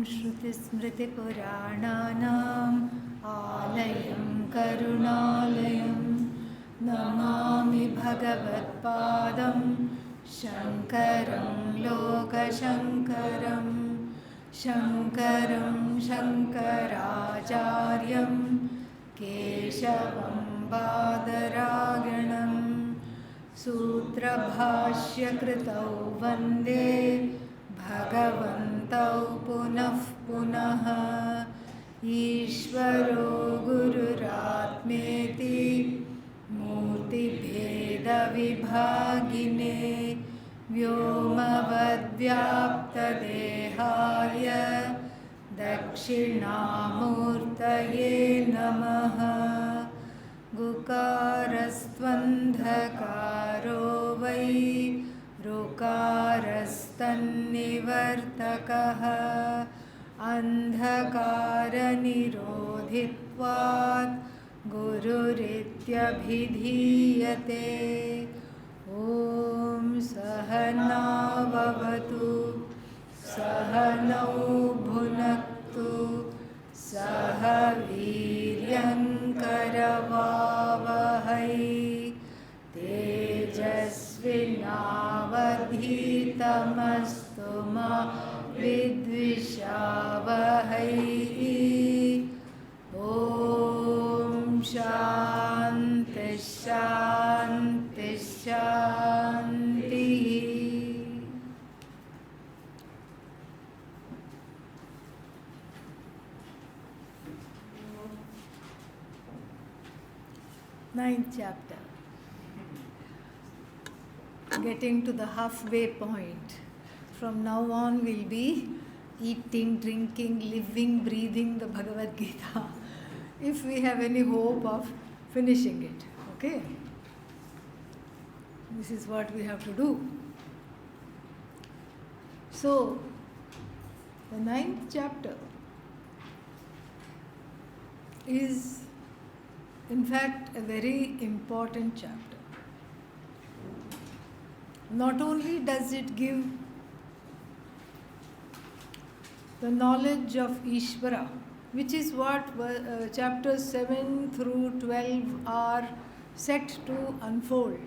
श्रुतिस्मृतिपुराणानाम् आलयं करुणालयं नमामि भगवत्पादं शङ्करं लोकशङ्करं शङ्करं शङ्कराचार्यं केशवं बादरायणं सूत्रभाष्यकृतौ वन्दे भगवन्तौ पुनः पुनः ईश्वरो गुरुरात्मेति मूर्तिभेदविभागिने व्योमवद्व्याप्तदेहाय दक्षिणामूर्तये नमः गुकारस्त्वन्धकारो वै ऋकारस्तन्निवर्तकः अन्धकारनिरोधित्वात् गुरुरित्यभिधीयते ॐ सहना भवतु सहनौ भुनक्तु सह वीर्यङ्करवावहै तेजस्विनावधीतमस्तु मा विद्विषावहै ॐ शान्ति शान्ति शान्तिः. Ninth chapter. Getting to the halfway point. From now on we'll be eating, drinking, living, breathing the Bhagavad Gita if we have any hope of finishing it. Okay? This is what we have to do. So, the ninth chapter is in fact a very important chapter. Not only does it give the knowledge of Ishvara, which is what chapters 7 through 12 are set to unfold,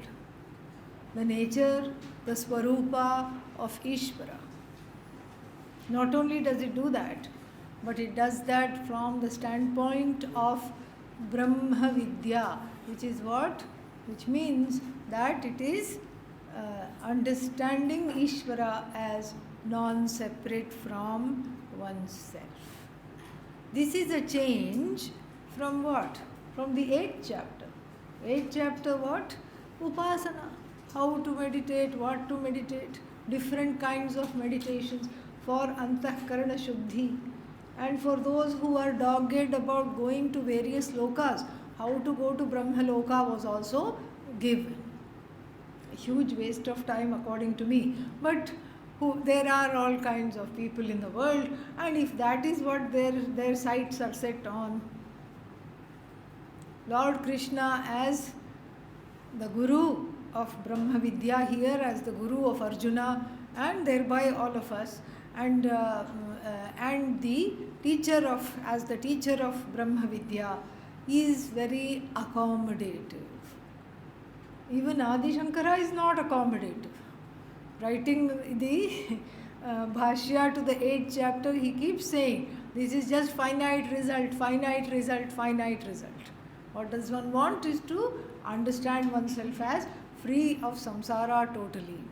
the nature, the Swarupa of Ishvara. Not only does it do that, but it does that from the standpoint of Brahma Vidya, which is what? Which means that it is understanding Ishvara as non-separate from oneself. This is a change from what? From the 8th chapter. 8th chapter what? Upasana. How to meditate, what to meditate, different kinds of meditations for antahkarana shuddhi. And for those who are dogged about going to various lokas, how to go to Brahma Loka was also given. A huge waste of time according to me. But there are all kinds of people in the world, and if that is what their sights are set on, Lord Krishna as the Guru of Brahma Vidya here, as the Guru of Arjuna, and thereby all of us, and the teacher of, as the teacher of Brahma Vidya, is very accommodative. Even Adi Shankara is not accommodative. Writing the Bhashya to the 8th chapter, he keeps saying, this is just finite result, finite result, finite result. What does one want is to understand oneself as free of samsara totally.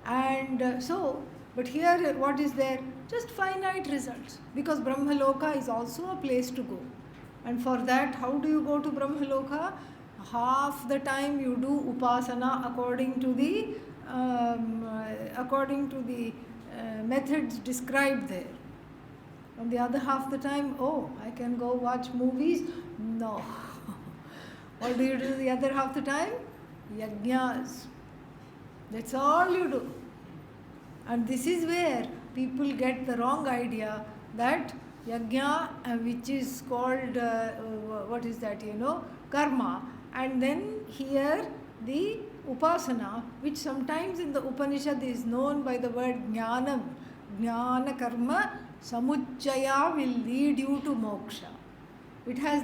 And but here what is there? Just finite results. Because Brahma Loka is also a place to go. And for that, how do you go to Brahma Loka? Half the time you do upasana according to the methods described there. On the other half the time, I can go watch movies. No. What do you do the other half the time? Yajnas. That's all you do. And this is where people get the wrong idea that yajna, which is called, what is that, karma. And then here the upasana, which sometimes in the Upanishad is known by the word Jnanam, jnana karma samuchaya will lead you to moksha.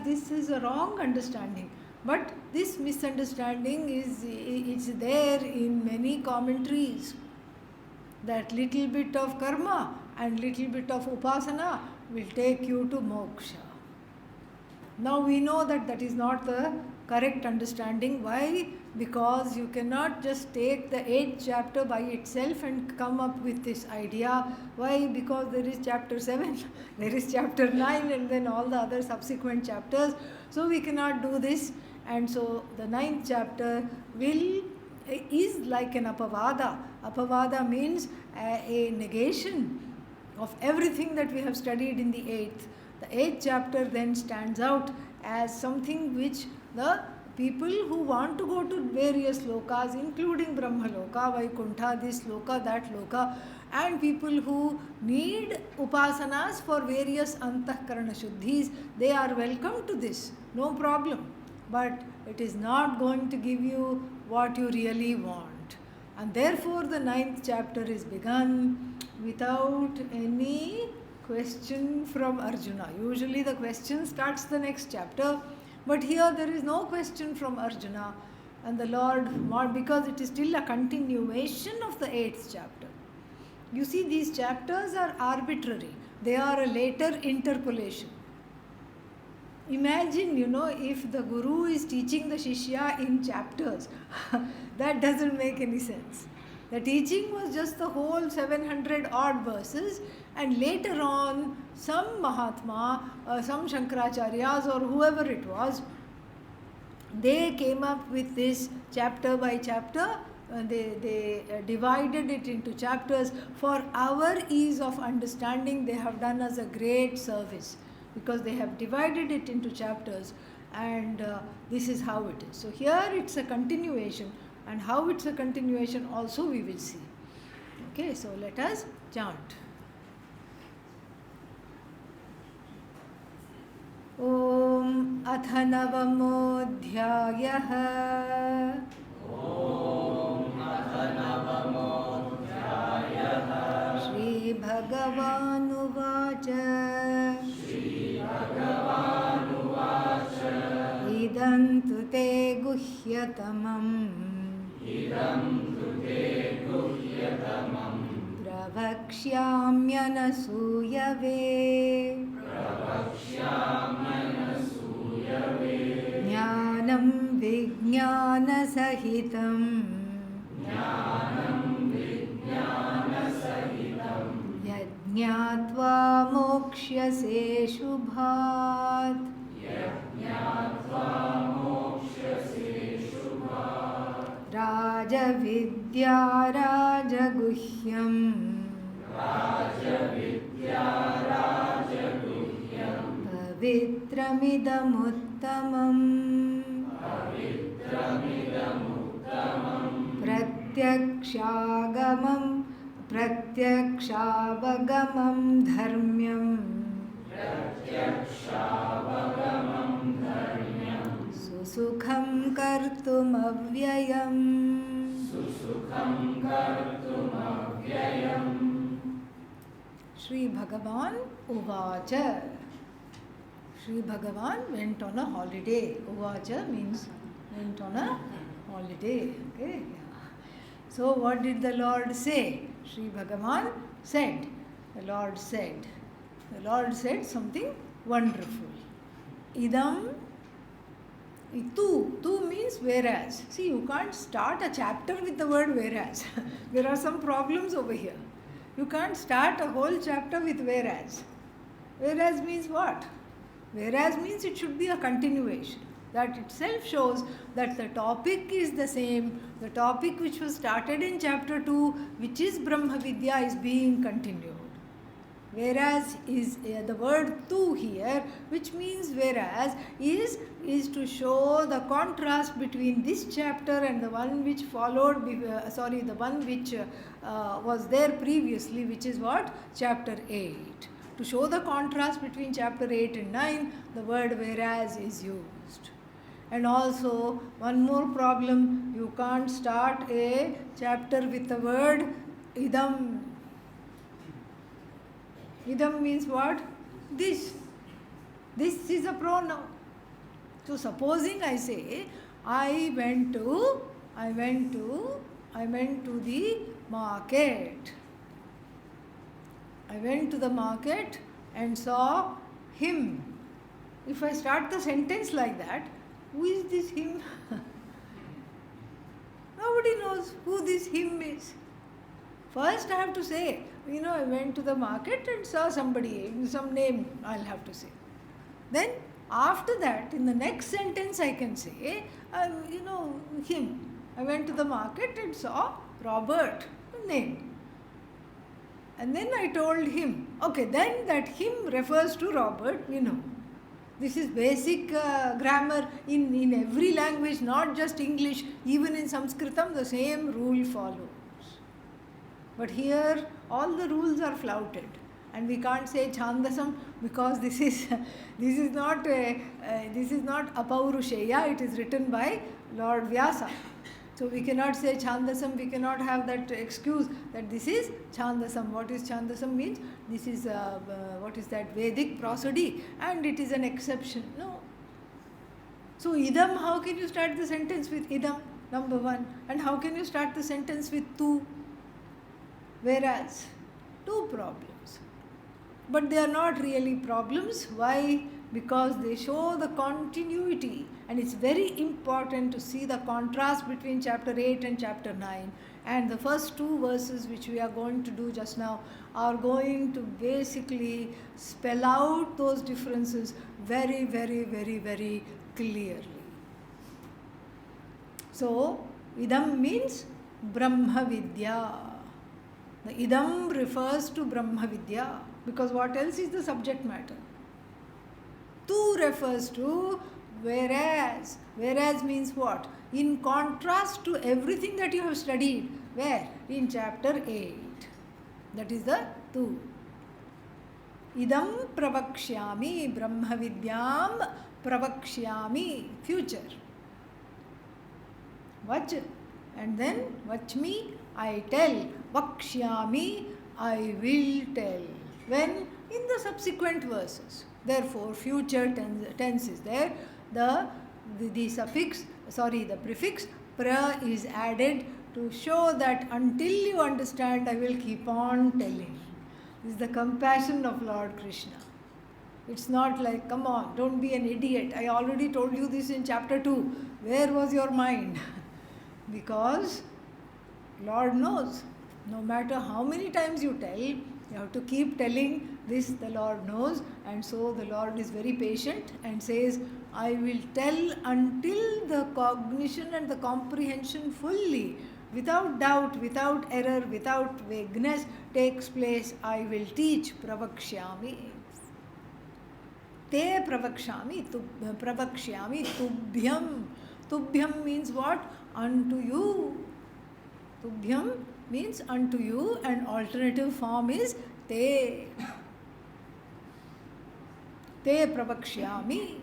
This is a wrong understanding, but this misunderstanding is there in many commentaries, that little bit of karma and little bit of upasana will take you to moksha. Now we know that is not the correct understanding. Why? Because you cannot just take the 8th chapter by itself and come up with this idea. Why? Because there is chapter 7, there is chapter 9, and then all the other subsequent chapters. So we cannot do this. And so the 9th chapter is like an apavada. Apavada means a negation of everything that we have studied in the 8th. The 8th chapter then stands out as something which the people who want to go to various lokas, including Brahma Loka, Vaikuntha, this loka, that loka, and people who need upasanas for various antahkarana shuddhis, they are welcome to this, no problem. But it is not going to give you what you really want. And therefore the 9th chapter is begun without any question from Arjuna. Usually the question starts the next chapter, but here there is no question from Arjuna. And the Lord, because it is still a continuation of the 8th chapter. You see, these chapters are arbitrary. They are a later interpolation. Imagine, if the Guru is teaching the Shishya in chapters, that doesn't make any sense. The teaching was just the whole 700 odd verses, and later on some Mahatma, some Shankaracharyas or whoever it was, they came up with this chapter by chapter. They divided it into chapters. For our ease of understanding, they have done us a great service, because they have divided it into chapters, and this is how it is. So here it's a continuation, and how it's a continuation also we will see. Okay, so let us chant. Om atha navamodhyayah. Om atha navamodhyayah. Shri Bhagavanu vacha. Shri Bhagavanu vacha. Idam tu te guhyatamam. Idam tu te guhyatamam. Pravakshyamyanasuyave. Pravakshyamyanasuyave. Jnanam Vijnanasahitam. Jnanam Vijnanasahitam. Yajñātvā mokshyase shubhat. Yajñātvā mokshase shubhat. Rajavidya rajaguhyam. Rajavidya rajaguhyam. Pavitramidamuttamam. Pavitramidamuttamam. Pratyakshavagamam dharmyam. Pratyakshavagamam dharmyam. Susukham kartum avyayam. Susukham kartum avyayam. Shri Bhagavan uvacha. Shri Bhagavan went on a holiday. Uvacha means went on a holiday. Okay. So what did the Lord say? Shri Bhagavan said. The Lord said something wonderful. Idam. Tu means whereas. See, you can't start a chapter with the word whereas. There are some problems over here. You can't start a whole chapter with whereas. Whereas means what? Whereas means it should be a continuation. That itself shows that the topic is the same. The topic which was started in chapter 2, which is Brahma Vidya, is being continued. Whereas is the word tu here, which means whereas, is to show the contrast between this chapter and the one which followed, the one which was there previously, which is what? Chapter 8. To show the contrast between chapter 8 and 9, the word whereas is used. And also, one more problem, you can't start a chapter with the word idam. Idam means what? This. This is a pronoun. So supposing I say, I went to the market. I went to the market and saw him. If I start the sentence like that, who is this him? Nobody knows who this him is. First I have to say, I went to the market and saw somebody, some name I'll have to say. Then after that, in the next sentence I can say, him. I went to the market and saw Robert, name. And then I told him. Okay, then that him refers to Robert, This is basic grammar in every language, not just English. Even in Sanskritam, the same rule follows. But here, all the rules are flouted. And we can't say Chandasam because this is not Apaurusheya. It is written by Lord Vyasa. So we cannot say Chandasam. We cannot have that excuse that this is Chandasam. What is Chandasam means? This is Vedic prosody, and it is an exception. No. So idam, how can you start the sentence with idam? Number one. And how can you start the sentence with tu? Whereas, two problems. But they are not really problems. Why? Because they show the continuity, and it's very important to see the contrast between chapter 8 and chapter 9. And the first two verses which we are going to do just now are going to basically spell out those differences very, very, very, very clearly. So, idam means Brahma Vidya. The idam refers to Brahma Vidya, because what else is the subject matter? Tu refers to whereas. Whereas means what? In contrast to everything that you have studied. Where? In chapter 8. That is the tu. Idam pravakshyami, Brahma Vidyam pravakshyami, future. Vach, and then vachmi, I tell. Vakshyami, I will tell. When? In the subsequent verses. Therefore, future tense is there. The prefix pra is added to show that until you understand, I will keep on telling. This is the compassion of Lord Krishna. It's not like, come on, don't be an idiot. I already told you this in chapter 2. Where was your mind? Because Lord knows. No matter how many times you tell, you have to keep telling this, the Lord knows. And so the Lord is very patient and says, I will tell until the cognition and the comprehension fully, without doubt, without error, without vagueness takes place. I will teach. Pravakshyami. Te pravakshyami, tubhyam. Tubhyam means what? Unto you. Tubhyam means unto you, and alternative form is te. Te pravakshyami.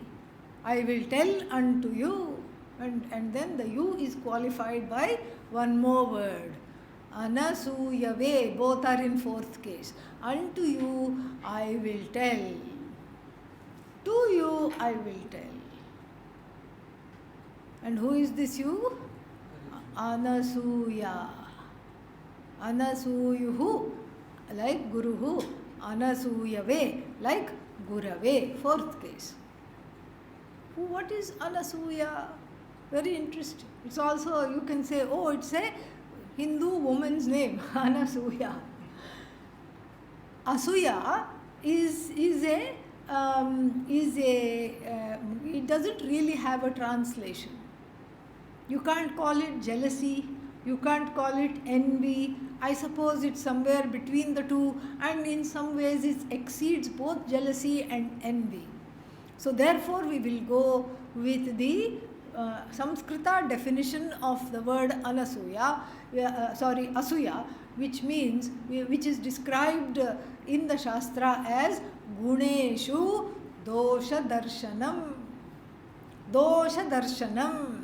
I will tell unto you. And then the you is qualified by one more word. Anasuyave. Both are in fourth case. Unto you I will tell. To you I will tell. And who is this you? Anasuya. Anasuyuhu, like Guruhu. Anasuyave, like Gurave, fourth case. What is Anasuya? Very interesting. It's also, you can say, oh, it's a Hindu woman's name, Anasuya. Asuya it doesn't really have a translation. You can't call it jealousy, you can't call it envy. I suppose it's somewhere between the two, and in some ways it exceeds both jealousy and envy. So therefore we will go with the Samskrita definition of the word Asuya, which is described in the Shastra as Guneshu Dosha Darshanam. Dosha Darshanam.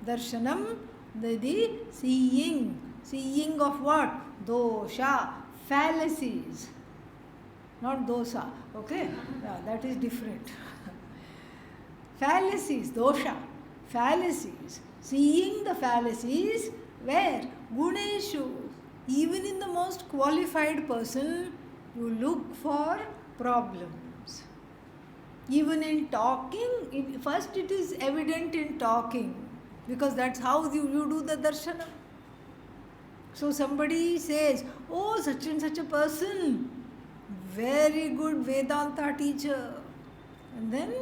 Darshanam, the seeing of what? Dosha, fallacies. not dosa. Okay? Yeah, that is different. Fallacies, dosha, fallacies. Seeing the fallacies where? Guneshu. Even in the most qualified person, you look for problems. Even in talking, first it is evident in talking, because that's how you do the darshanam. So somebody says, oh, such and such a person, very good Vedanta teacher. And then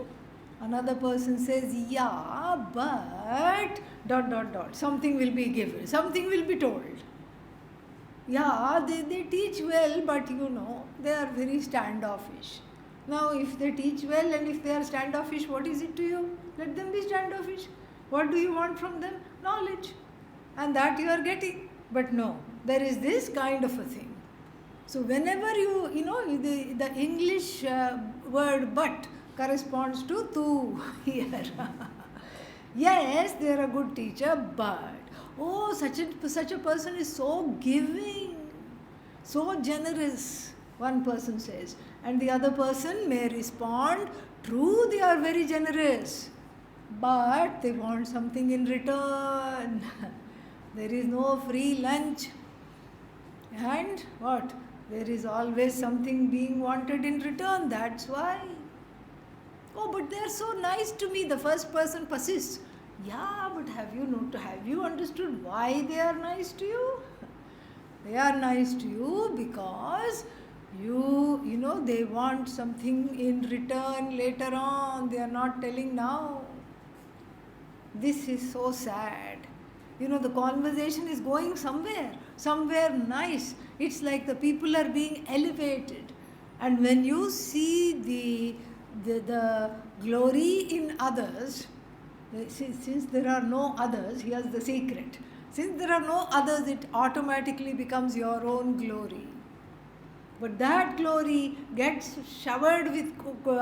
another person says, yeah, but dot dot dot. Something will be given, something will be told. Yeah, they teach well, but they are very standoffish. Now, if they teach well and if they are standoffish, what is it to you? Let them be standoffish. What do you want from them? Knowledge. And that you are getting. But no, there is this kind of a thing. So whenever the English word but corresponds to tu here. Yes, they are a good teacher, but oh, such a person is so giving, so generous, one person says. And the other person may respond, true, they are very generous, but they want something in return. There is no free lunch. And what? There is always something being wanted in return. That's why. Oh, but they are so nice to me. The first person persists. Yeah, but have you understood why they are nice to you? They are nice to you because they want something in return later on. They are not telling now. This is so sad. The conversation is going somewhere nice. It's like the people are being elevated. And when you see the glory in others, since there are no others, here's the secret. Since there are no others, it automatically becomes your own glory. But that glory gets showered with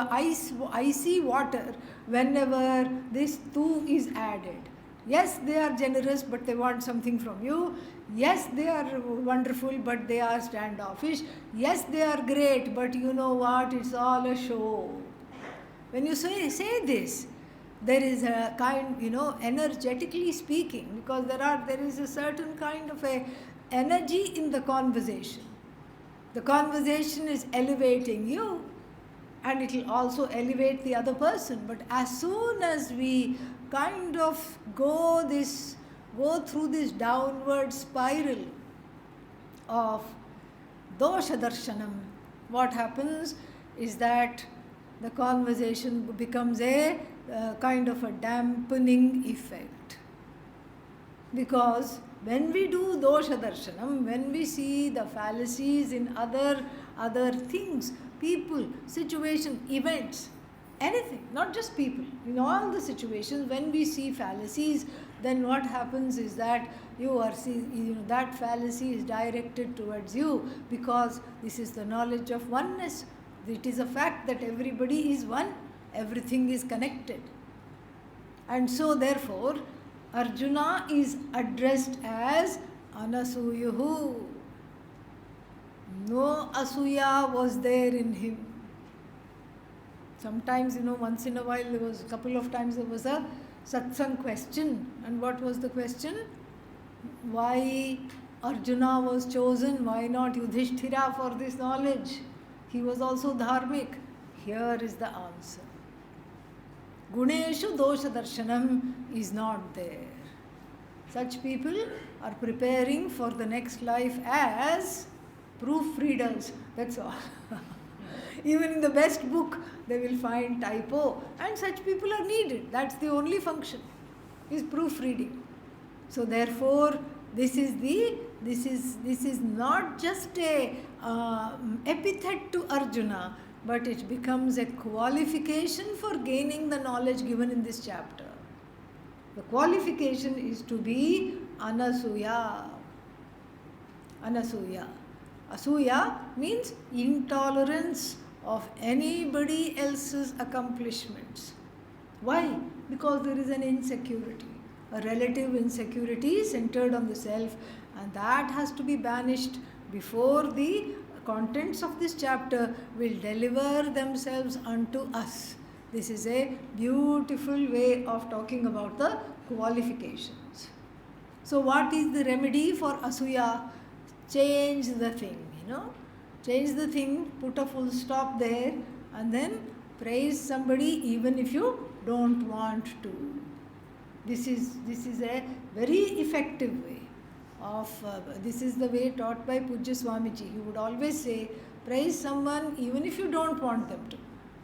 icy water whenever this tu is added. Yes, they are generous, but they want something from you. Yes, they are wonderful, but they are standoffish. Yes, they are great, but you know what? It's all a show. When you say this, there is a kind, energetically speaking, because there is a certain kind of a energy in the conversation. The conversation is elevating you, and it will also elevate the other person. But as soon as we kind of go through this downward spiral of dosha darshanam, what happens is that the conversation becomes a kind of a dampening effect. Because when we do dosha darshanam, when we see the fallacies in other things, people, situation, events, anything, not just people, in all the situations, when we see fallacies, then what happens is that that fallacy is directed towards you, because this is the knowledge of oneness. It is a fact that everybody is one, everything is connected. And so therefore, Arjuna is addressed as Anasuyuhu. No asuya was there in him. Sometimes, once in a while, a couple of times there was a satsang question. And what was the question? Why Arjuna was chosen? Why not Yudhishthira for this knowledge? He was also dharmic. Here is the answer. Guneshu dosha darshanam is not there. Such people are preparing for the next life as proofreaders. That's all. Even in the best book, they will find typo, and such people are needed. That's the only function, is proofreading. So therefore, this is not just a epithet to Arjuna, but it becomes a qualification for gaining the knowledge given in this chapter. The qualification is to be anasuya. Anasuya. Asuya means intolerance of anybody else's accomplishments. Why? Because there is an insecurity, a relative insecurity centered on the self, and that has to be banished before the contents of this chapter will deliver themselves unto us. This is a beautiful way of talking about the qualifications. So what is the remedy for asuya? Change the thing, change the thing, put a full stop there, and then praise somebody even if you don't want to. This is a very effective way of, this is the way taught by Pujya Swamiji. He would always say, praise someone even if you don't want them to.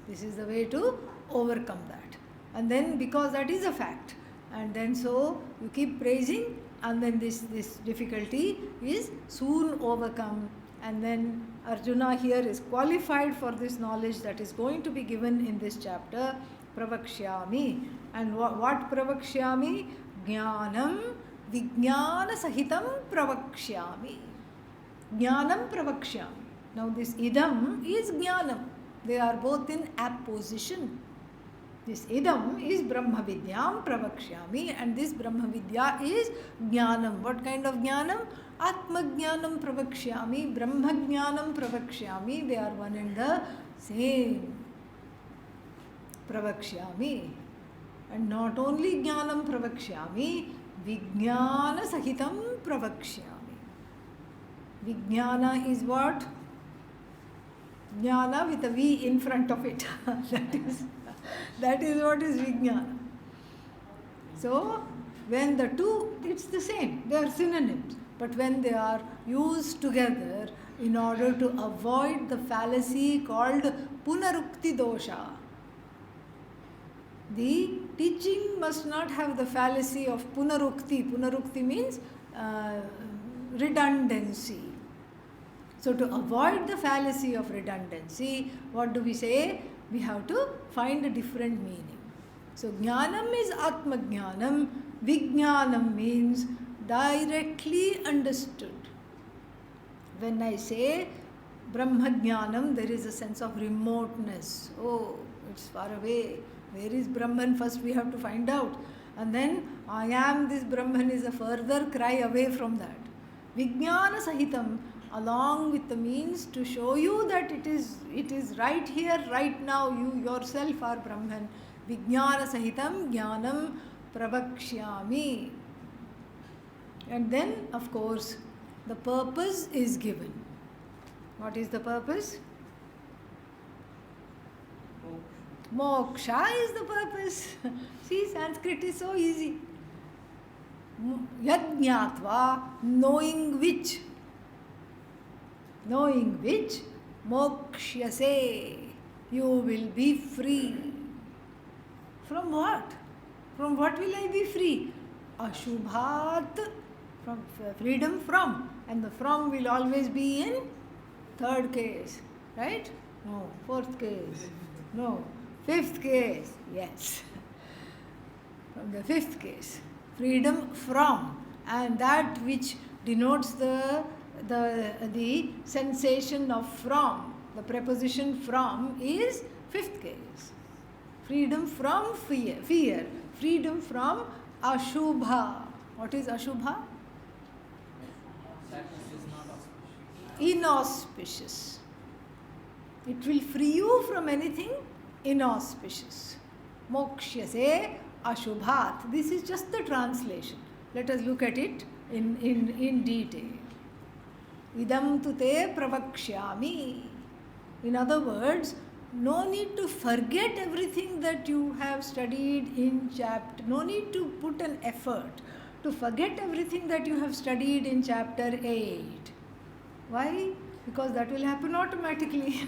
This is the way to overcome that. And then, because that is a fact, and then so you keep praising, and then this difficulty is soon overcome. And then Arjuna here is qualified for this knowledge that is going to be given in this chapter, Pravakshyami. And what Pravakshyami? Gyanam Vijnana Sahitam Pravakshyami. Gyanam Pravakshyami. Now this idam is Gyanam. They are both in apposition. This idam is Brahma Vidyam Pravakshyami, and this Brahma Vidya is Jnanam. What kind of Jnanam? Atma Jnanam Pravakshyami, Brahma Jnanam Pravakshyami. They are one and the same. Pravakshyami. And not only Jnanam Pravakshyami, Vijnana Sahitam Pravakshyami. Vijnana is what? Jnana with a V in front of it. That is what is Vijnana. So, when the two, it's the same, they are synonyms. But when they are used together in order to avoid the fallacy called Punarukti Dosha, the teaching must not have the fallacy of Punarukti. Punarukti means redundancy. So, to avoid the fallacy of redundancy, what do we say? We have to find a different meaning. So, Jnanam is Atma Jnanam, Vijnanam means directly understood. When I say Brahma Jnanam, there is a sense of remoteness. Oh, it's far away. Where is Brahman? First we have to find out. And then, I am this Brahman is a further cry away from that. Vijnana Sahitam, along with the means to show you that it is right here, right now, you yourself are Brahman. Vijnana Sahitam Jnanam Pravakshyami. And then, of course, the purpose is given. What is the purpose? Moksha is the purpose. See, Sanskrit is so easy. Yajñātva, knowing which, mokshyase, you will be free. From what? From what will I be free? Ashubhat, from freedom from. And the from will always be in third case, right? No. Fourth case? No. Fifth case? Yes. From the fifth case. Freedom from. And that which denotes the sensation of from, the preposition from is fifth case. Freedom from fear. Freedom from Ashubha. What is Ashubha? Inauspicious. It will free you from anything inauspicious. Mokshyase Ashubhat. This is just the translation. Let us look at it in detail. Idam tu te pravakshyami. In other words, no need to forget everything that you have studied in chapter. No need to put an effort to forget everything that you have studied in chapter 8. Why? Because that will happen automatically.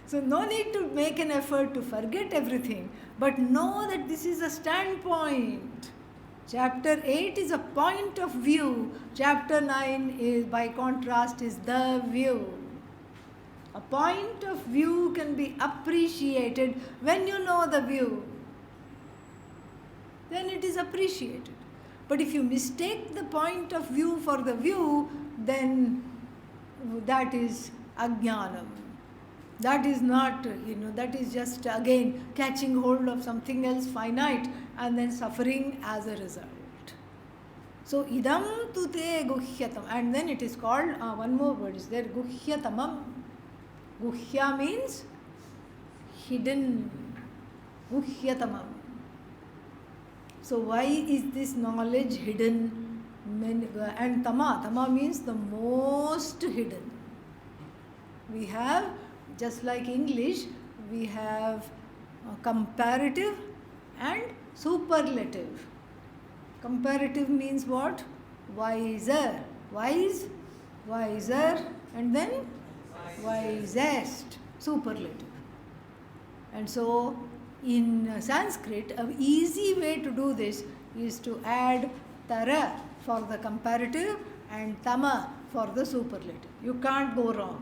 So no need to make an effort to forget everything, but know that this is a standpoint. Chapter 8 is a point of view. Chapter 9 is, by contrast, is the view. A point of view can be appreciated when you know the view. Then it is appreciated. But if you mistake the point of view for the view, then that is ajnanam. That is not, that is just again catching hold of something else finite and then suffering as a result. So idam tu te guhyatam, and then it is called one more word is there, guhyatamam. Guhya means hidden. Guhyatamam. So why is this knowledge hidden? And tama means the most hidden. We have, just like English, we have comparative and superlative. Comparative means what? Wiser. Wise, wiser, and then wisest. Superlative. And so in Sanskrit, an easy way to do this is to add tara for the comparative and tama for the superlative. You can't go wrong.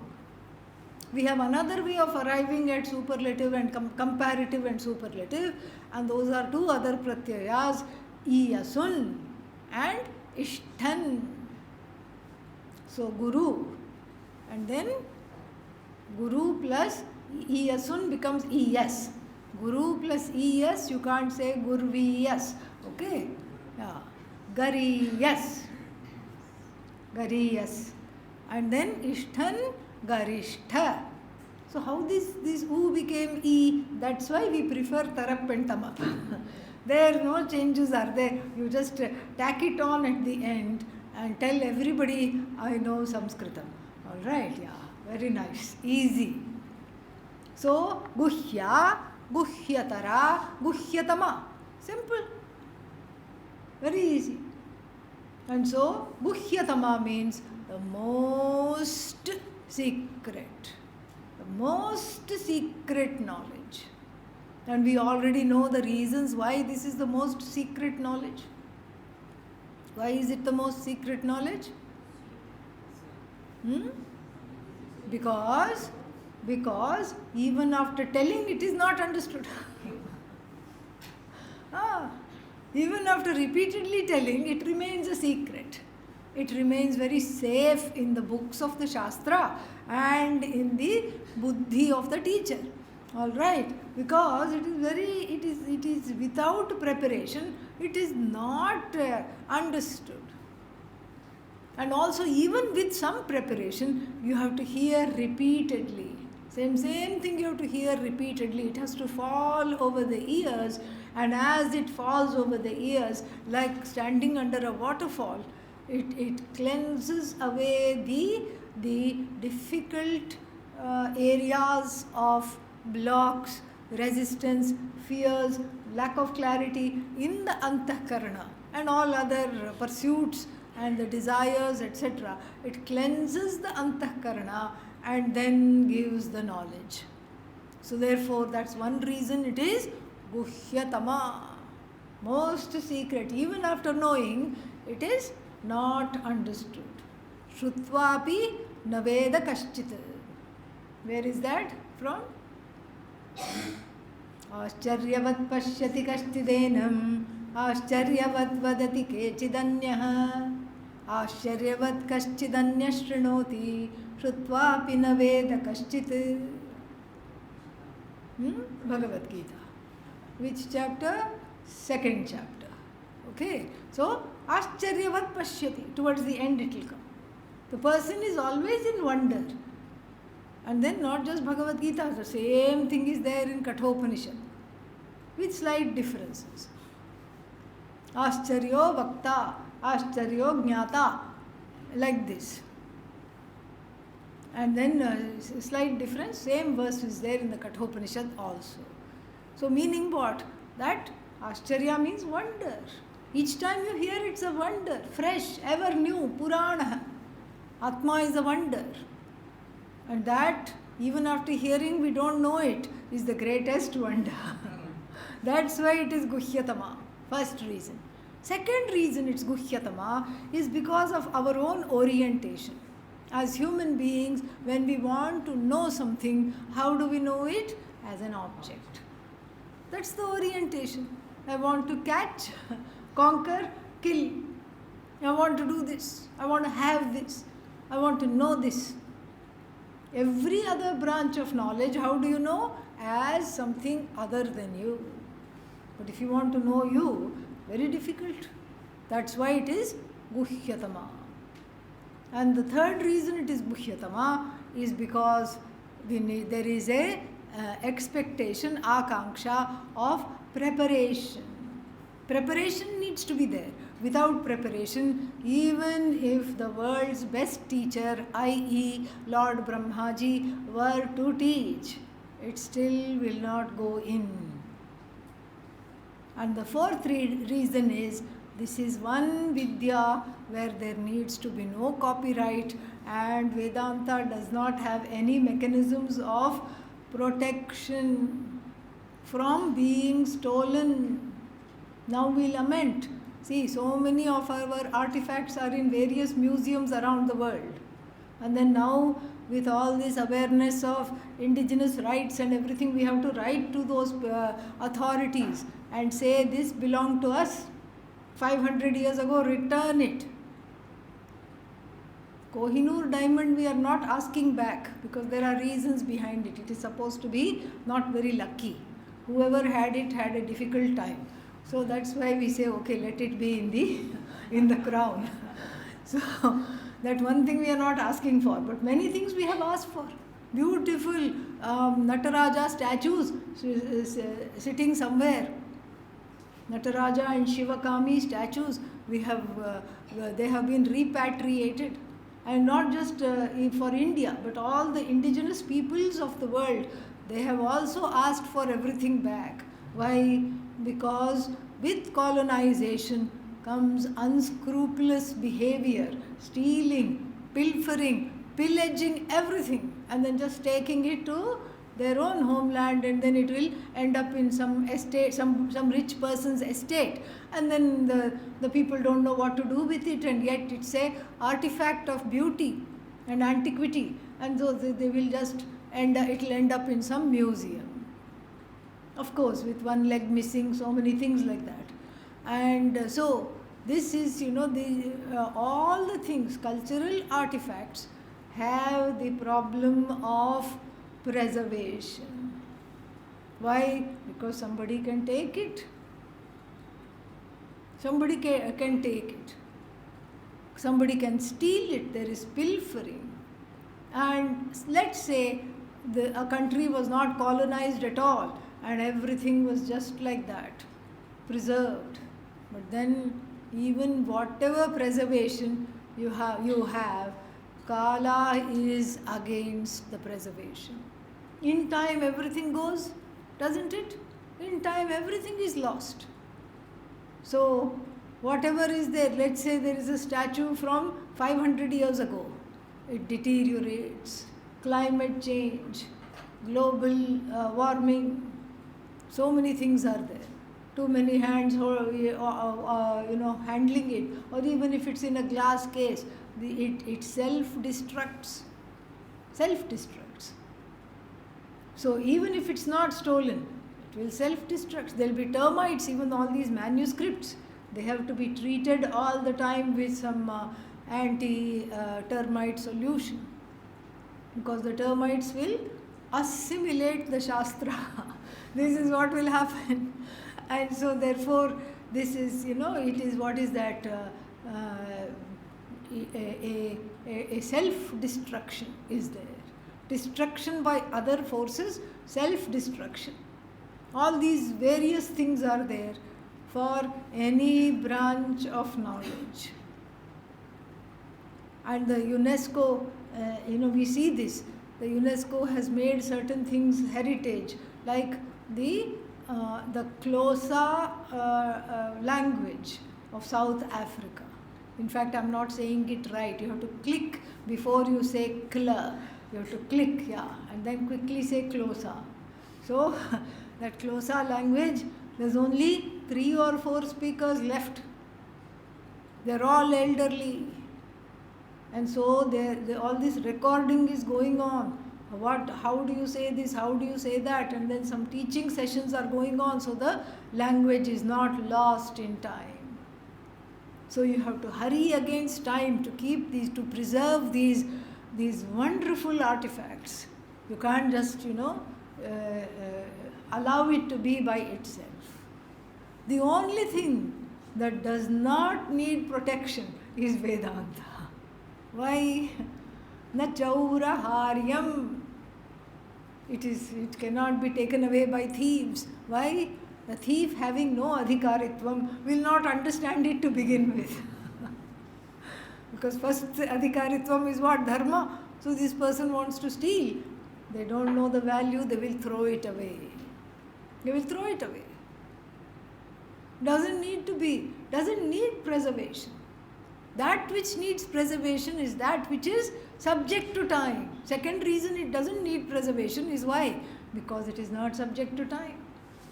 We have another way of arriving at superlative and comparative and superlative, and those are two other pratyayas, iyasun and ishthan. So guru, and then guru plus iyasun becomes es. Guru plus es, you can't say gurviyas. Okay? Yeah. Gariyas. Gariyas. And then ishthan, garishtha. So how this u became e? That's why we prefer tarap and tamap. There no changes are there. You just tack it on at the end and tell everybody, I know Sanskritam. All right, yeah, very nice, easy. So guhya, guhyatara, guhyatama. Simple. Very easy. And so guhyatama means the most secret. The most secret knowledge. And we already know the reasons why this is the most secret knowledge. Why is it the most secret knowledge? Because even after telling, it is not understood. Even after repeatedly telling, it remains a secret. It remains very safe in the books of the Shastra and in the buddhi of the teacher. All right, because it is without preparation, it is not understood. And also, even with some preparation, you have to hear repeatedly. Same thing you have to hear repeatedly. It has to fall over the ears, and as it falls over the ears, like standing under a waterfall, it cleanses away the difficult areas of blocks, resistance, fears, lack of clarity in the antahkarana and all other pursuits and the desires, etc. It cleanses the antahkarana and then gives the knowledge. So therefore, that's one reason it is guhyatama, most secret. Even after knowing, it is not understood. Shrutvapi naveda kaschit. Where is that from? Ascharyavat pashyati kashchidenam, ascharyavat vadati kechidanyah, ascharyavat kaschidanya shrunoti, shrutvapi naveda kaschit. Bhagavad Gita. Which chapter? Second chapter. Okay. So, ascharyavat pashyati. Towards the end it will come. The person is always in wonder. And then not just Bhagavad Gita, the same thing is there in Kathopanishad with slight differences. Ascharyo Vakta, Ascharyo Jnata, like this. And then slight difference, same verse is there in the Kathopanishad also. So meaning what? That Ascharya means wonder. Each time you hear it's a wonder, fresh, ever new, Purana. Atma is a wonder. And that, even after hearing, we don't know it, is the greatest wonder. That's why it is Guhyatama. First reason. Second reason it's Guhyatama is because of our own orientation. As human beings, when we want to know something, how do we know it? As an object. That's the orientation. I want to catch, conquer, kill. I want to do this. I want to have this. I want to know this. Every other branch of knowledge, how do you know? As something other than you. But if you want to know you, very difficult. That's why it is Guhyatama. And the third reason it is Guhyatama is because there is a expectation, akanksha of preparation. Preparation needs to be there. Without preparation, even if the world's best teacher, i.e. Lord Brahmaji, were to teach, it still will not go in. And the fourth reason is, this is one Vidya where there needs to be no copyright, and Vedanta does not have any mechanisms of protection from being stolen. Now we lament. See, so many of our artifacts are in various museums around the world. And then now, with all this awareness of indigenous rights and everything, we have to write to those authorities and say, this belonged to us 500 years ago, return it. Kohinoor diamond we are not asking back because there are reasons behind it. It is supposed to be not very lucky. Whoever had it had a difficult time. So that's why we say, okay, let it be in the crown. So that one thing we are not asking for, but many things we have asked for. Beautiful Nataraja statues sitting somewhere. Nataraja and Shivakami statues, they have been repatriated. And not just for India, but all the indigenous peoples of the world, they have also asked for everything back. Why? Because with colonization comes unscrupulous behavior, stealing, pilfering, pillaging everything, and then just taking it to their own homeland, and then it will end up in some estate, some rich person's estate, and then the people don't know what to do with it, and yet it's a artifact of beauty and antiquity, and so they will just it will end up in some museum. Of course, with one leg missing, so many things like that. And so this is, all the things, cultural artifacts have the problem of preservation. Why? Because somebody can take it. Somebody can take it. Somebody can steal it. There is pilfering. And let's say a country was not colonized at all and everything was just like that, preserved. But then even whatever preservation you have, Kala is against the preservation. In time everything goes, doesn't it? In time everything is lost. So whatever is there, let's say there is a statue from 500 years ago, it deteriorates, climate change, global warming, so many things are there. Too many hands handling it, or even if it's in a glass case, it self-destructs. So even if it's not stolen, it will self-destruct. There will be termites, even all these manuscripts. They have to be treated all the time with some anti-termite solution, because the termites will assimilate the Shastra. This is what will happen. And so therefore, this is, it is what is that, a self-destruction is there. Destruction by other forces, self-destruction. All these various things are there for any branch of knowledge. And the UNESCO, we see this. The UNESCO has made certain things heritage, like the Xhosa language of South Africa. In fact, I'm not saying it right. You have to click before you say Kla. You have to click, and then quickly say Xhosa. So, that Xhosa language, there's only 3 or 4 speakers left. They're all elderly. And so all this recording is going on. How do you say this? How do you say that? And then some teaching sessions are going on, so the language is not lost in time. So you have to hurry against time to keep these, to preserve these wonderful artifacts. You can't just, allow it to be by itself. The only thing that does not need protection is Vedanta. Why? Na chauraharyam. It cannot be taken away by thieves. Why? The thief having no adhikaritvam will not understand it to begin with. Because first adhikaritvam is what? Dharma. So this person wants to steal. They don't know the value, they will throw it away. They will throw it away. Doesn't need preservation. That which needs preservation is that which is subject to time. Second reason it doesn't need preservation is why? Because it is not subject to time.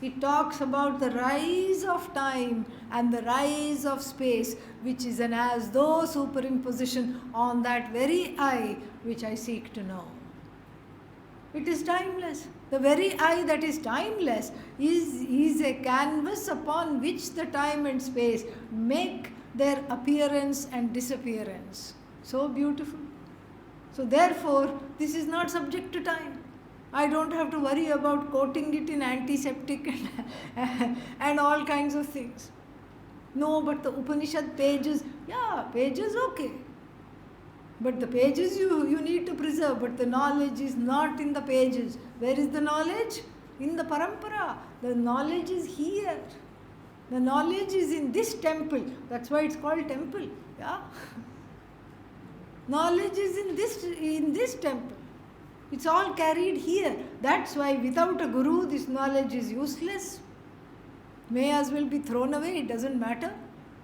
It talks about the rise of time and the rise of space, which is an as though superimposition on that very I which I seek to know. It is timeless. The very I that is timeless is a canvas upon which the time and space make their appearance and disappearance. So beautiful. So therefore, this is not subject to time. I don't have to worry about coating it in antiseptic and all kinds of things. No, but the Upanishad pages, pages okay. But the pages you need to preserve, but the knowledge is not in the pages. Where is the knowledge? In the parampara. The knowledge is here. The knowledge is in this temple. That's why it's called temple. Yeah? Knowledge is in this temple. It's all carried here. That's why without a guru, this knowledge is useless. May as well be thrown away. It doesn't matter.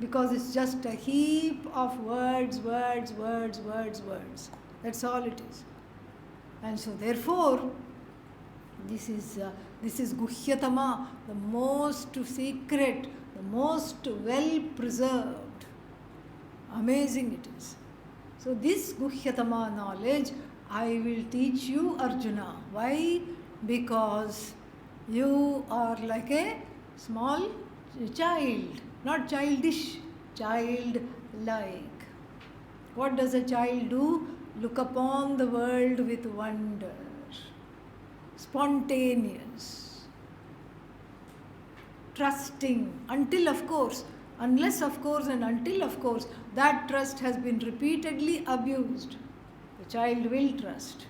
Because it's just a heap of words. That's all it is. And so therefore, this is Guhyatama, the most secret, the most well preserved. Amazing it is. So this Guhyatama knowledge, I will teach you, Arjuna. Why? Because you are like a small child. Not childish, childlike. What does a child do? Look upon the world with wonder. Spontaneous. Trusting. Until of course, unless of course and until of course, that trust has been repeatedly abused. The child will trust.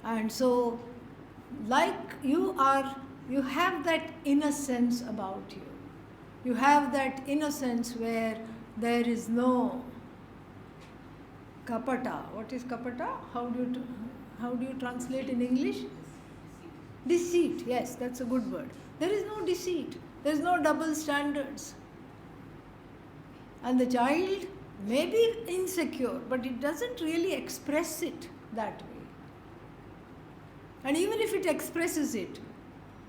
And so, like you have that innocence about you. You have that innocence where there is no kapata. What is kapata? How do you translate in English? Deceit. Yes, that's a good word. There is no deceit. There is no double standards. And the child may be insecure, but it doesn't really express it that way. And even if it expresses it,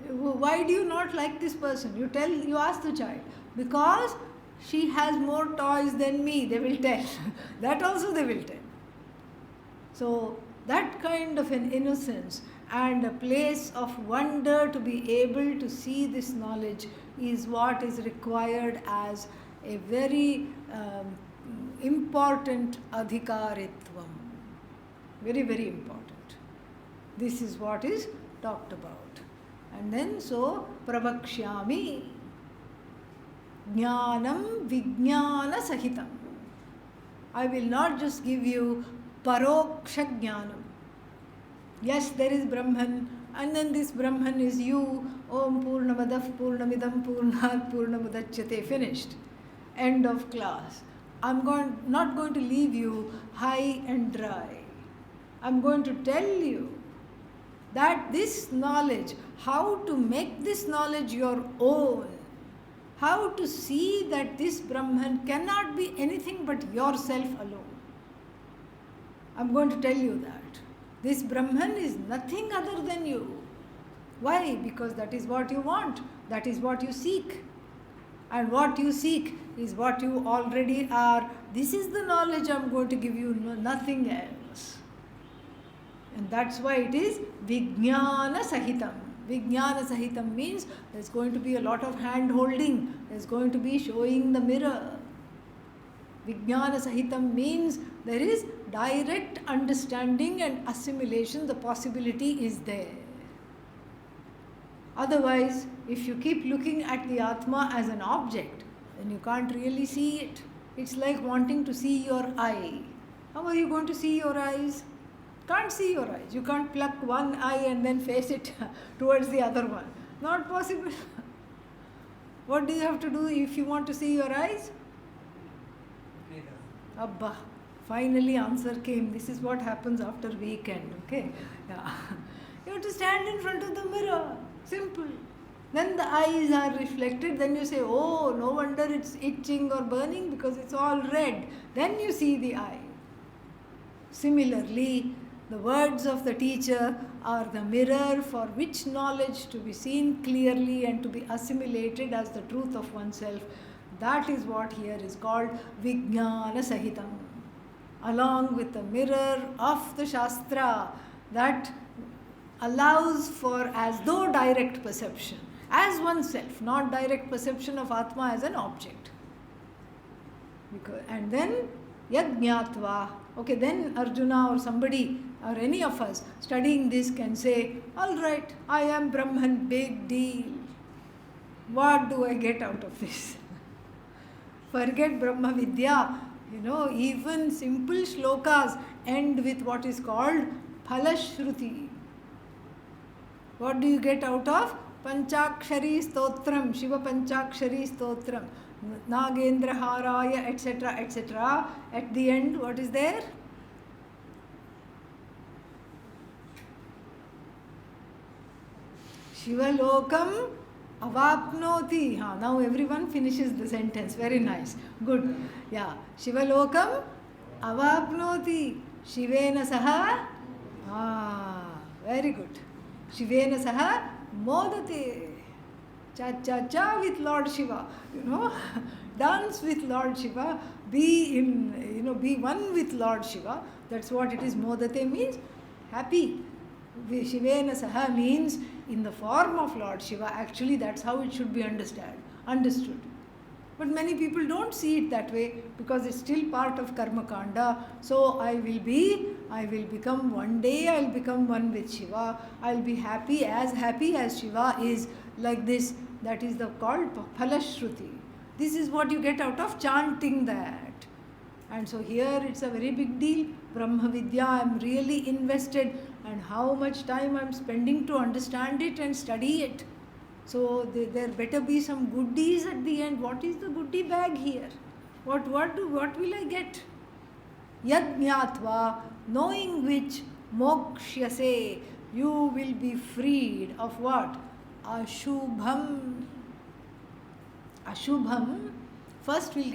why do you not like this person? You ask the child, because she has more toys than me, they will tell. That also they will tell. So that kind of an innocence and a place of wonder to be able to see this knowledge is what is required as a very important adhikaritvam. Very, very important. This is what is talked about. And then so pravakshyami Gyanam Vijnana Sahitam. I will not just give you paroksha jnanam. Yes, there is Brahman, and then this Brahman is you. Om Purnamadav Purnamidam Purnat Purnamudachyate. Finished. End of class. I'm not going to leave you high and dry. I'm going to tell you that this knowledge, how to make this knowledge your own, how to see that this Brahman cannot be anything but yourself alone. I'm going to tell you that. This Brahman is nothing other than you. Why? Because that is what you want. That is what you seek. And what you seek is what you already are. This is the knowledge I'm going to give you, nothing else. And that's why it is Vijnana Sahitam. Vijnana Sahitam means there's going to be a lot of hand holding. There's going to be showing the mirror. Vijnana Sahitam means there is direct understanding and assimilation. The possibility is there. Otherwise, if you keep looking at the Atma as an object, then you can't really see it. It's like wanting to see your eye. How are you going to see your eyes? Can't see your eyes. You can't pluck one eye and then face it towards the other one. Not possible. What do you have to do if you want to see your eyes? Abba. Finally answer came. This is what happens after weekend. Okay? Yeah. You have to stand in front of the mirror. Simple. Then the eyes are reflected. Then you say, oh, no wonder it's itching or burning because it's all red. Then you see the eye. Similarly, the words of the teacher are the mirror for which knowledge to be seen clearly and to be assimilated as the truth of oneself. That is what here is called Vijnana Sahitam. Along with the mirror of the Shastra that allows for as though direct perception, as oneself, not direct perception of Atma as an object. And then Yajñatva. Okay, then Arjuna or somebody or any of us studying this can say, all right, I am Brahman, big deal. What do I get out of this? Forget Brahma Vidya. Even simple shlokas end with what is called Phalashruti. What do you get out of Panchakshari Stotram, Shiva Panchakshari Stotram, Nagendra Haraya, etc., etc. At the end, what is there? Shiva Lokam Avapnoti. Now everyone finishes the sentence. Very nice. Good. Yeah. Shiva Lokam Avapnoti. Shivena Saha. Very good. Shivena Saha Modate. Cha with Lord Shiva. Dance with Lord Shiva. Be one with Lord Shiva. That's what it is. Modate means happy. Shivena Saha means in the form of Lord Shiva. Actually, that's how it should be understood. But many people don't see it that way because it's still part of Karma Kanda. So I will become one day, I'll become one with Shiva. I'll be happy as Shiva is, like this. That is called Phalashruti. This is what you get out of chanting that. And so here it's a very big deal. Brahma Vidya, I'm really invested, and how much time I'm spending to understand it and study it. So there better be some goodies at the end. What is the goodie bag here? What will I get? Yajñatva, knowing which mokshyase, you will be freed of what? Ashubham. Ashubham. First we'll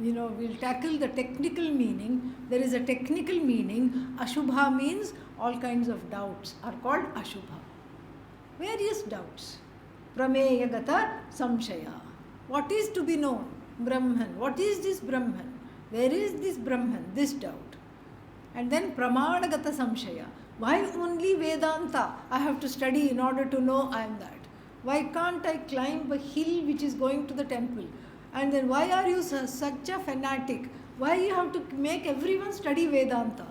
we'll tackle the technical meaning. There is a technical meaning. Ashubha means all kinds of doubts are called Ashubha. Various doubts. Prameya gata samshaya. What is to be known? Brahman. What is this Brahman? Where is this Brahman? This doubt. And then pramana gata samshaya. Why only Vedanta? I have to study in order to know I am that. Why can't I climb a hill which is going to the temple? And then why are you such a fanatic? Why you have to make everyone study Vedanta?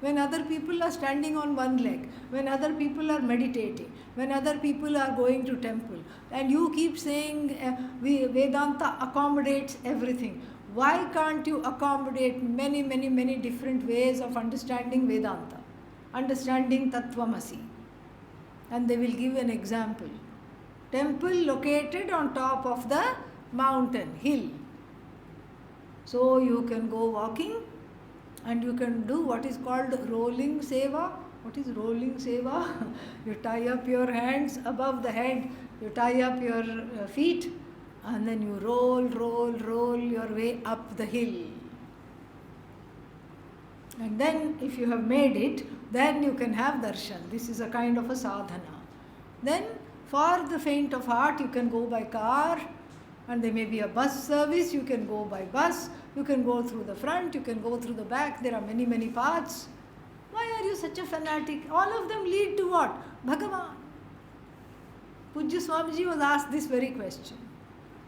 When other people are standing on one leg, when other people are meditating, when other people are going to temple, and you keep saying Vedanta accommodates everything. Why can't you accommodate many, many, many different ways of understanding Vedanta? Understanding Tattvamasi. And they will give an example. Temple located on top of the mountain, hill. So you can go walking and you can do what is called rolling seva. What is rolling seva? You tie up your hands above the head, you tie up your feet, and then you roll your way up the hill. And then if you have made it, then you can have darshan. This is a kind of a sadhana. Then for the faint of heart, you can go by car, and there may be a bus service. You can go by bus, you can go through the front, you can go through the back. There are many, many paths. Why are you such a fanatic? All of them lead to what? Bhagavan. Pujya Swamiji was asked this very question.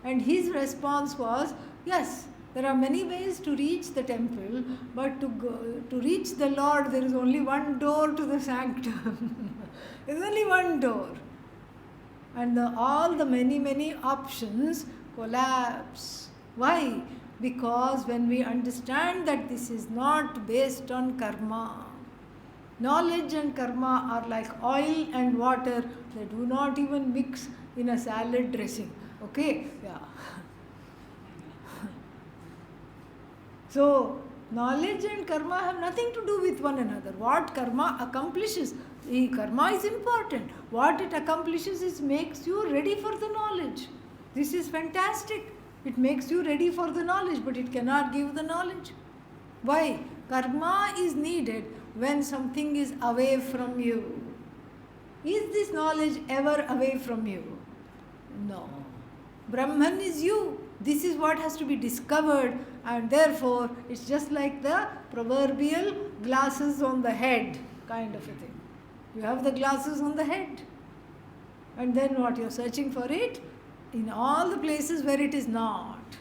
And his response was, yes, there are many ways to reach the temple, but to reach the Lord, there is only one door to the sanctum. There is only one door. And all the many, many options collapse Why? Because when we understand that this is not based on karma, knowledge and karma are like oil and water, they do not even mix in a salad dressing. Okay? Yeah. So, knowledge and karma have nothing to do with one another. What karma accomplishes, karma is important. What it accomplishes is makes you ready for the knowledge. This is fantastic. It makes you ready for the knowledge, but it cannot give the knowledge. Why? Karma is needed when something is away from you. Is this knowledge ever away from you? No. Brahman is you. This is what has to be discovered, and therefore it's just like the proverbial glasses on the head kind of a thing. You have the glasses on the head, and then what? You're searching for it in all the places where it is not.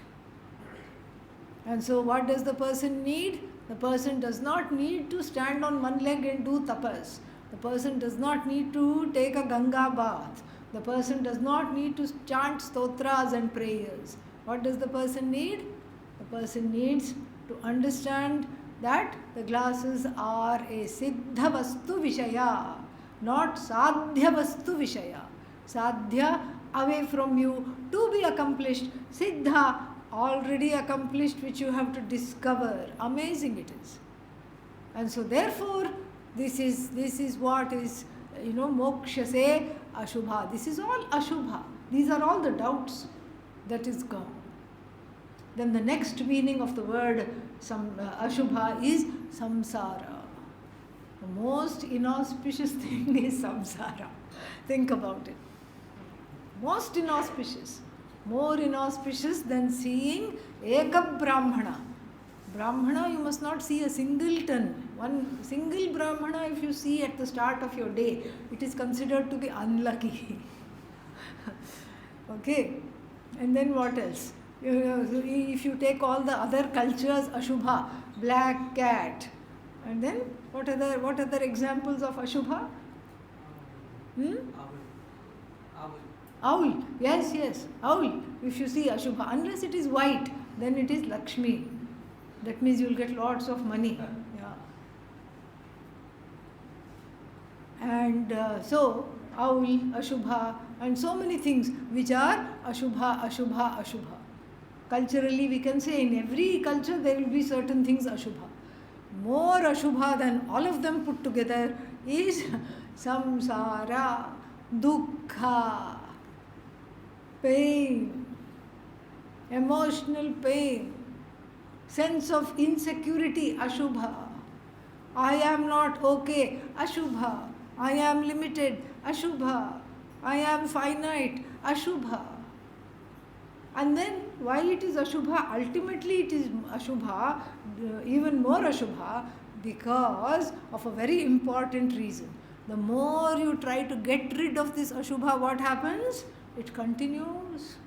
And so what does the person need? The person does not need to stand on one leg and do tapas. The person does not need to take a Ganga bath. The person does not need to chant stotras and prayers. What does the person need? The person needs to understand that the glasses are a siddha vastu vishaya, not sadhya vastu vishaya. Sadhya, away from you, to be accomplished. Siddha, already accomplished, which you have to discover. Amazing it is. And so therefore, this is what is, moksha se ashubha. This is all ashubha. These are all the doubts that is gone. Then the next meaning of the word ashubha is samsara. The most inauspicious thing is samsara. Think about it. Most inauspicious. More inauspicious than seeing Eka Brahmana. Brahmana, you must not see a singleton. One single Brahmana, if you see at the start of your day, it is considered to be unlucky. Okay? And then what else? If you take all the other cultures, Ashubha, black cat. And then what other examples of Ashubha? Owl. Yes. Owl. If you see Ashubha, unless it is white, then it is Lakshmi. That means you will get lots of money. Yeah. And so, owl, Ashubha, and so many things which are Ashubha. Culturally, we can say in every culture there will be certain things Ashubha. More Ashubha than all of them put together is samsara, dukkha, pain, emotional pain, sense of insecurity, Ashubha. I am not okay, Ashubha. I am limited, Ashubha. I am finite, Ashubha. And then why it is Ashubha? Ultimately it is Ashubha, even more Ashubha, because of a very important reason. The more you try to get rid of this Ashubha, what happens? It continues.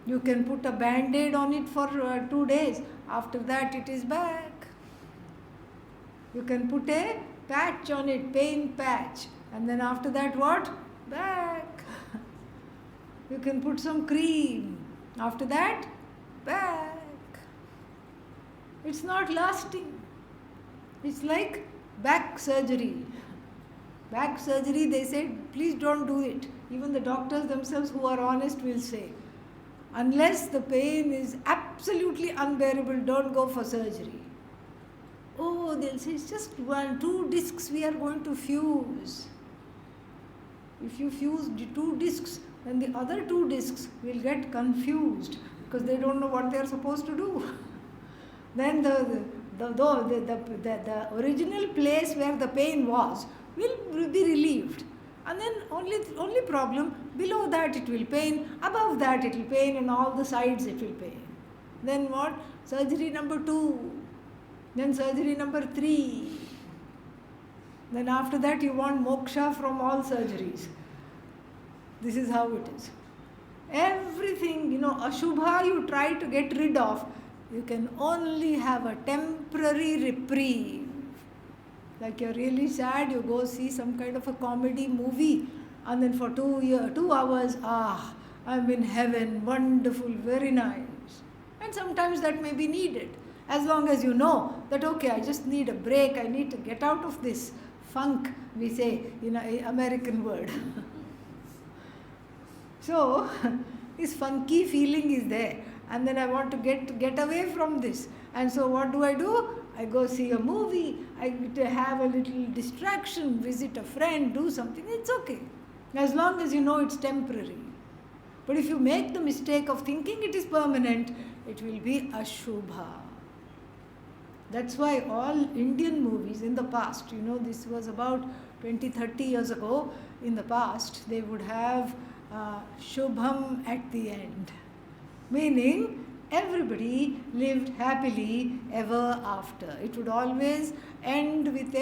You can put a band-aid on it for 2 days. After that it is back. You can put a patch on it, pain patch. And then after that what? Back. You can put some cream. After that, back. It's not lasting. It's like back surgery. Back surgery, they say, please don't do it. Even the doctors themselves who are honest will say, unless the pain is absolutely unbearable, don't go for surgery. Oh, they'll say, it's just 2 discs we are going to fuse. If you fuse 2 discs, then the other 2 discs will get confused because they don't know what they are supposed to do. Then the original place where the pain was will be relieved. And then only problem, below that it will pain, above that it will pain, and all the sides it will pain. Then what? Surgery number 2. Then surgery number 3. Then after that you want moksha from all surgeries. This is how it is. Everything, Ashubha you try to get rid of, you can only have a temporary reprieve. Like you're really sad, you go see some kind of a comedy movie, and then for 2 hours, I'm in heaven, wonderful, very nice. And sometimes that may be needed. As long as you know that, okay, I just need a break, I need to get out of this funk, we say in an American word. So, this funky feeling is there. And then I want to get away from this. And so what do? I go see a movie, I have a little distraction, visit a friend, do something, it's okay. As long as you know it's temporary. But if you make the mistake of thinking it is permanent, it will be Ashubha. That's why all Indian movies in the past, this was about 20-30 years ago, in the past, they would have Shubham at the end. Meaning, everybody lived happily ever after. It would always end with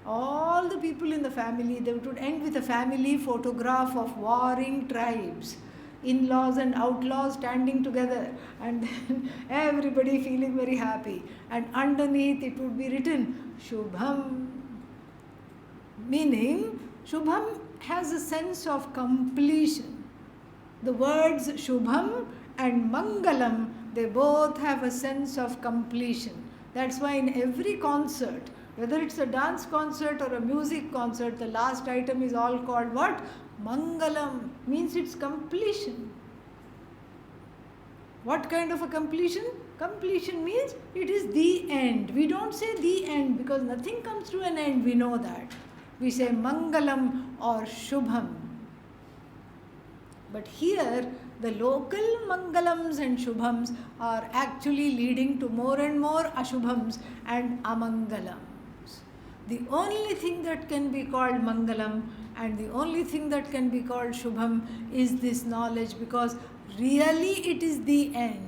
all the people in the family, they would end with a family photograph of warring tribes, in-laws and outlaws standing together, and then everybody feeling very happy. And underneath it would be written, Shubham. Meaning, Shubham has a sense of completion. The words Shubham and Mangalam, they both have a sense of completion. That's why in every concert, whether it's a dance concert or a music concert, the last item is all called what? Mangalam. Means it's completion. What kind of a completion? Completion means it is the end. We don't say the end because nothing comes to an end, we know that. We say Mangalam or Shubham. But here, the local Mangalams and Shubhams are actually leading to more and more Ashubhams and Amangalams. The only thing that can be called Mangalam and the only thing that can be called Shubham is this knowledge, because really it is the end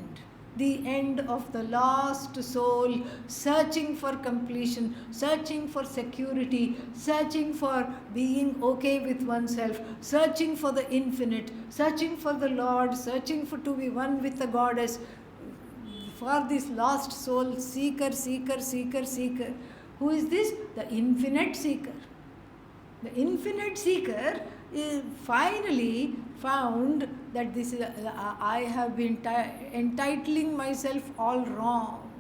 of the lost soul searching for completion, searching for security, searching for being okay with oneself, searching for the infinite, searching for the Lord, searching for to be one with the Goddess. For this lost soul, seeker. Who is this? The infinite seeker. The infinite seeker is finally found that this is, I have been entitling myself all wrong.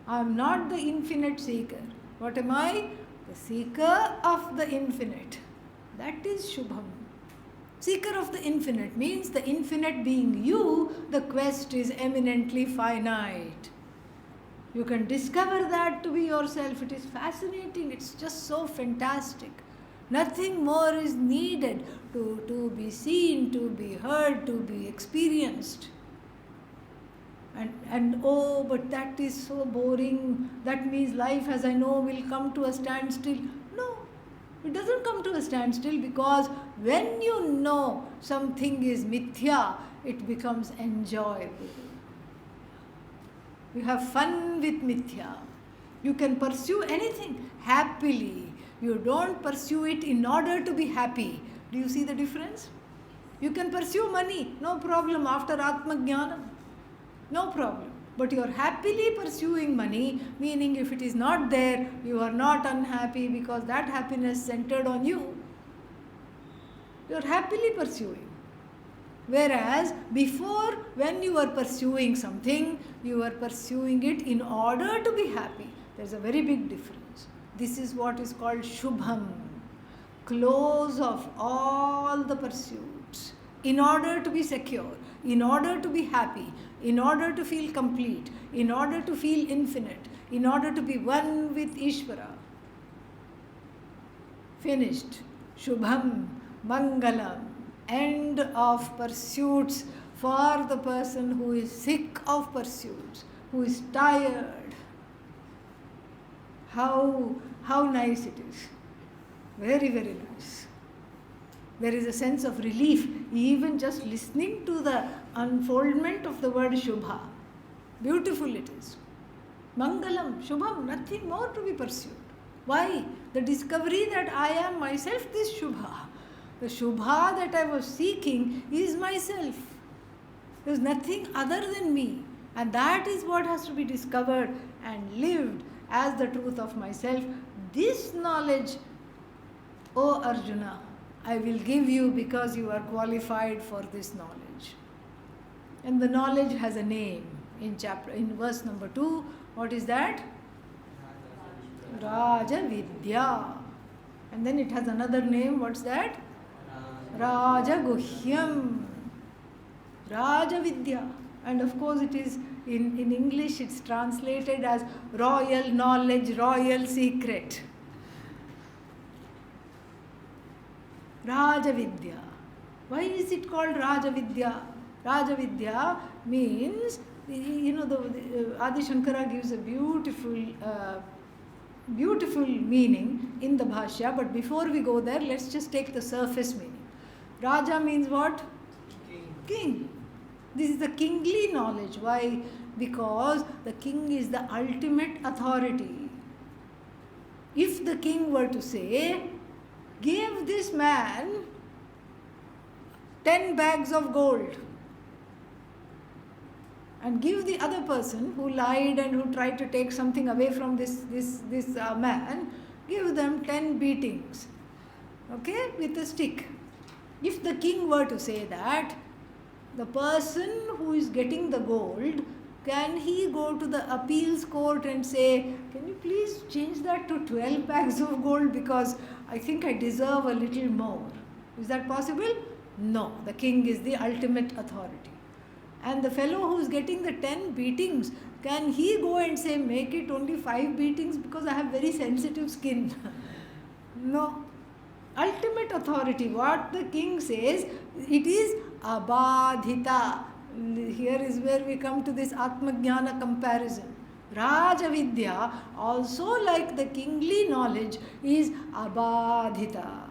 I am not the infinite seeker. What am I? The seeker of the infinite. That is Shubham. Seeker of the infinite means the infinite being you, the quest is eminently finite. You can discover that to be yourself. It is fascinating. It's just so fantastic. Nothing more is needed to be seen, to be heard, to be experienced. And oh, but that is so boring. That means life as I know will come to a standstill. No, it doesn't come to a standstill, because when you know something is mithya, it becomes enjoyable. You have fun with mithya. You can pursue anything happily. You don't pursue it in order to be happy. Do you see the difference? You can pursue money, no problem, after Atma Jnanam. No problem. But you are happily pursuing money, meaning if it is not there, you are not unhappy because that happiness centered on you. You are happily pursuing. Whereas before, when you were pursuing something, you were pursuing it in order to be happy. There is a very big difference. This is what is called Shubham. Close of all the pursuits. In order to be secure, in order to be happy, in order to feel complete, in order to feel infinite, in order to be one with Ishvara. Finished. Shubham, Mangalam. End of pursuits for the person who is sick of pursuits, who is tired. How nice it is. Very, very nice. There is a sense of relief even just listening to the unfoldment of the word Shubha. Beautiful it is. Mangalam, Shubham, nothing more to be pursued. Why? The discovery that I am myself this Shubha. The Shubha that I was seeking is myself. There is nothing other than me. And that is what has to be discovered and lived as the truth of myself. This knowledge, O Arjuna, I will give you because you are qualified for this knowledge. And the knowledge has a name. in verse number 2, what is that? Raja Vidya. And then it has another name, what's that? Raja Guhyam. Raja Vidya. And of course it is in English it's translated as royal knowledge, royal secret. Raja Vidya. Why is it called Raja Vidya? Raja Vidya means, the Adi Shankara gives a beautiful meaning in the Bhashya, but before we go there, let's just take the surface meaning. Raja means what? King. This is the kingly knowledge. Why? Because the king is the ultimate authority. If the king were to say, give this man 10 bags of gold, and give the other person who lied and who tried to take something away from this man, give them 10 beatings, okay, with a stick. If the king were to say that, the person who is getting the gold, can he go to the appeals court and say, can you please change that to 12 bags of gold because I think I deserve a little more? Is that possible? No. The king is the ultimate authority. And the fellow who is getting the 10 beatings, can he go and say, make it only 5 beatings because I have very sensitive skin? No. Ultimate authority, what the king says, it is abadhita. Here is where we come to this Atma-jnana comparison. Raja Vidya, also like the kingly knowledge, is abadhita.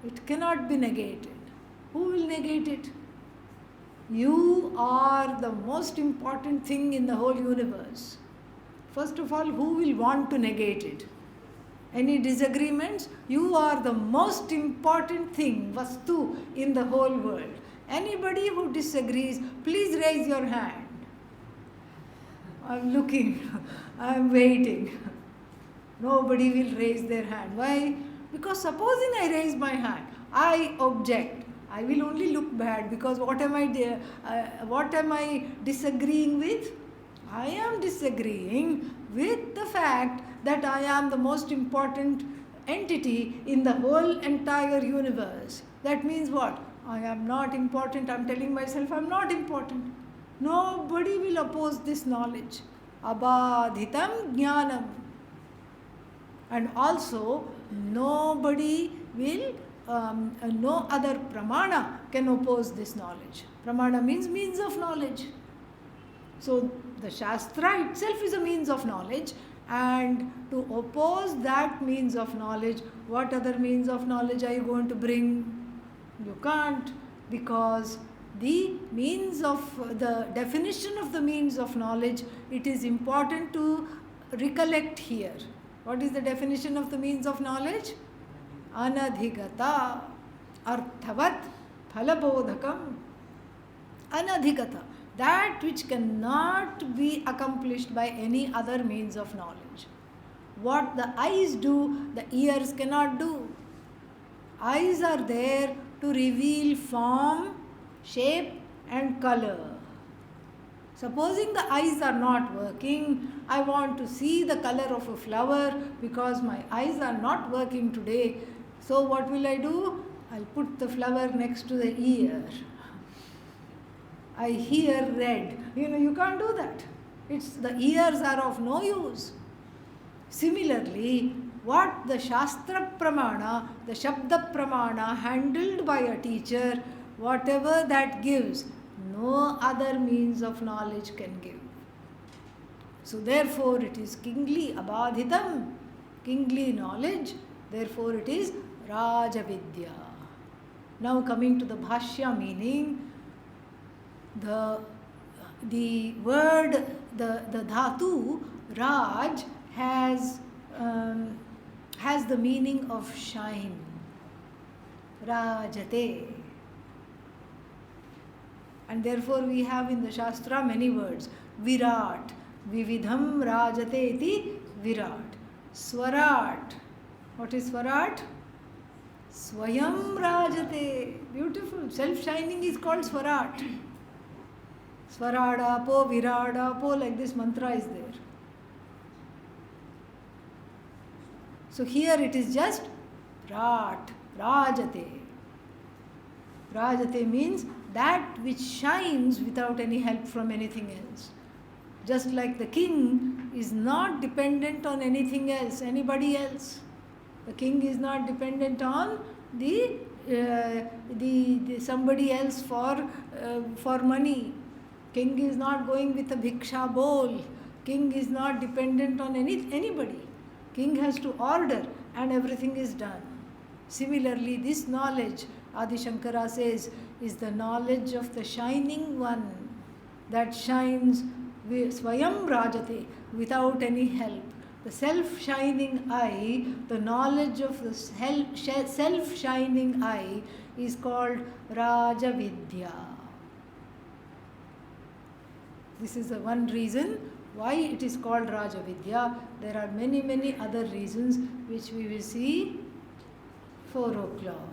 It cannot be negated. Who will negate it? You are the most important thing in the whole universe. First of all, who will want to negate it? Any disagreements? You are the most important thing, vastu, in the whole world. Anybody who disagrees, please raise your hand. I'm looking, I'm waiting. Nobody will raise their hand. Why? Because supposing I raise my hand, I object. I will only look bad because what am I disagreeing with? I am disagreeing with the fact that I am the most important entity in the whole entire universe. That means what? I am not important. I am telling myself I am not important. Nobody will oppose this knowledge. Abadhitam Gyanam. And also, nobody will, no other pramana can oppose this knowledge. Pramana means means of knowledge. So, the Shastra itself is a means of knowledge, and to oppose that means of knowledge, what other means of knowledge are you going to bring? You can't, because the means of the definition of the means of knowledge, it is important to recollect here. What is the definition of the means of knowledge? Anadhigata, arthavat, phalabodhakam. Anadhigata, that which cannot be accomplished by any other means of knowledge. What the eyes do, the ears cannot do. Eyes are there to reveal form, shape and color. Supposing the eyes are not working, I want to see the color of a flower because my eyes are not working today. So what will I do? I'll put the flower next to the ear. I hear red. You can't do that. The ears are of no use. Similarly, what the Shastra Pramana, the Shabda Pramana handled by a teacher, whatever that gives, no other means of knowledge can give. So therefore it is kingly abadhitam, kingly knowledge, therefore it is Raja Vidya. Now coming to the Bhashya meaning, the word, the dhatu, Raj, has the meaning of shine. Rajate. And therefore we have in the Shastra many words. Virat. Vividham Rajate iti Virat. Swarat. What is Swarat? Swayam Rajate. Beautiful. Self-shining is called Swarat. Svaradapo, Viradapo, like this mantra is there. So here it is just Prat, Prajate. Prajate means that which shines without any help from anything else. Just like the king is not dependent on anything else, anybody else. The king is not dependent on the somebody else for money. King is not going with a bhiksha bowl. King is not dependent on anybody. King has to order and everything is done. Similarly, this knowledge, Adi Shankara says, is the knowledge of the shining one that shines Swayam Rajate, without any help. The self-shining eye, the knowledge of the self-shining eye is called Raja Vidya. This is the one reason why it is called Raja Vidya. There are many, many other reasons which we will see 4 o'clock.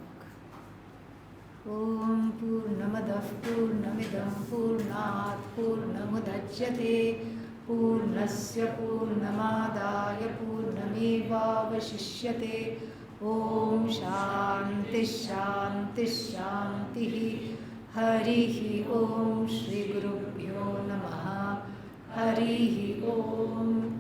Om Purnamadah Purnamidam Purnat Purnamudachyate Purnasya Purnamadaya Purnamevavashishyate. Om Shanti Shanti Shanti. Harihi Om Shri Gurubhyo Namaha. Harihi Om.